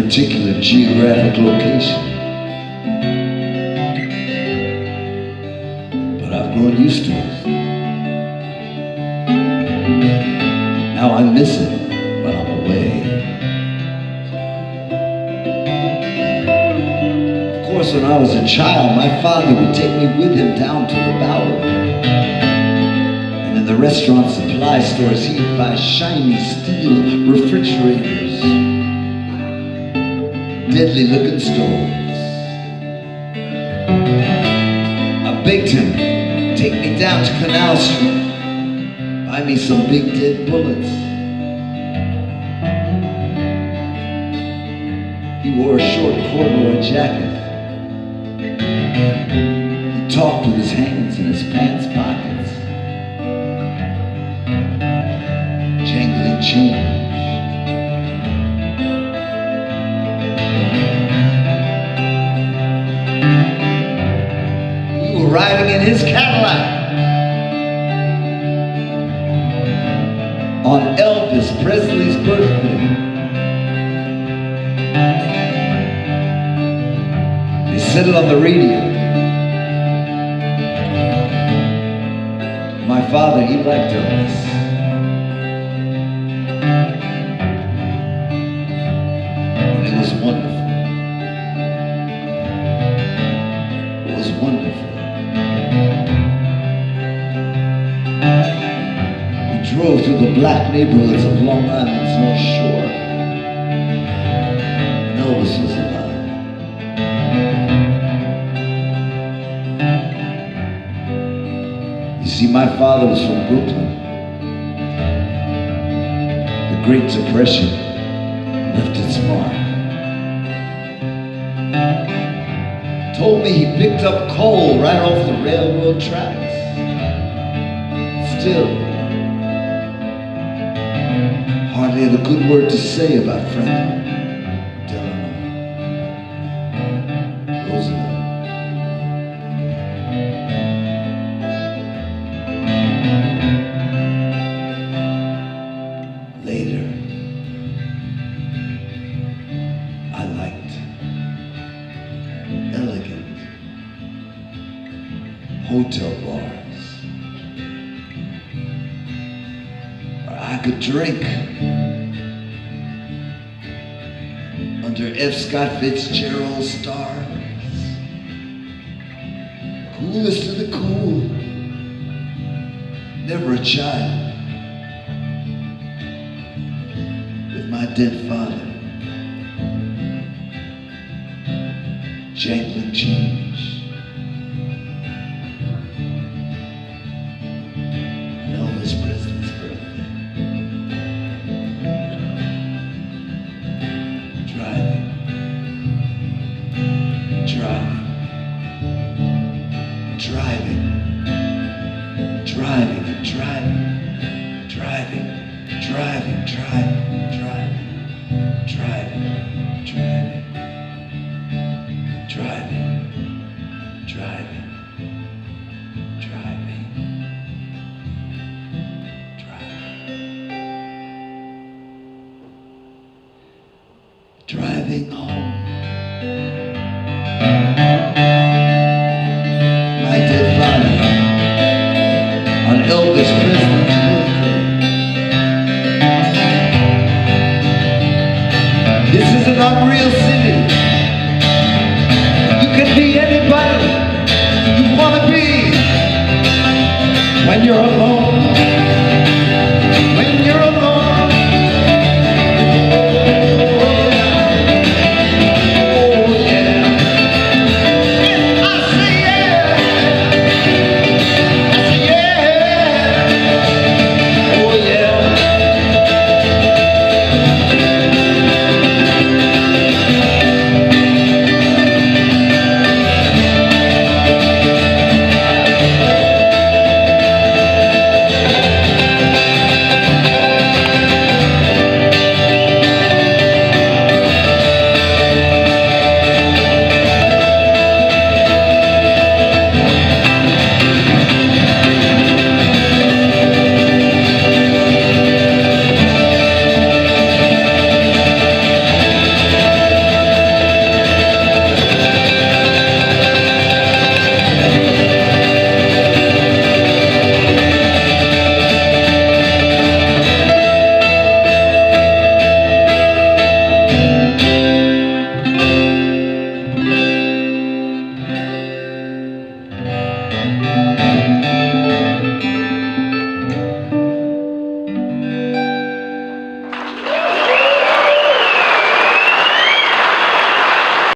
particular geographic location, but I've grown used to it. Now I miss it when I'm away. Of course, when I was a child, my father would take me with him down to the Bowery. And in the restaurant supply stores, he'd buy shiny steel refrigerators, deadly looking stoves. I begged him to take me down to Canal Street, buy me some big dead bullets. He wore a short corduroy jacket. He talked with his hands in his pants pockets, jangling change. We were riding in his Cadillac on Elvis Presley's birthday. They said it on the radio. My father, he liked Elvis. And it was wonderful. It was wonderful. We drove through the black neighborhoods of Long Island's North Shore. And Elvis was alive. See, my father was from Brooklyn. The Great Depression left its mark. Told me he picked up coal right off the railroad tracks. Still, hardly had a good word to say about Franklin Delano Roosevelt. Later, I liked elegant hotel bars where I could drink under F. Scott Fitzgerald's stars, coolest of the cool, never a child. My dead father, jangling change, and Elvis Presley's birthday. Driving, driving, driving, driving, driving, driving, driving, driving. Driving, driving, driving, driving, driving, driving, driving home. My dead father on Elvis Presley's birthday. This is an unreal city. You can be anybody you want to be when you're alone.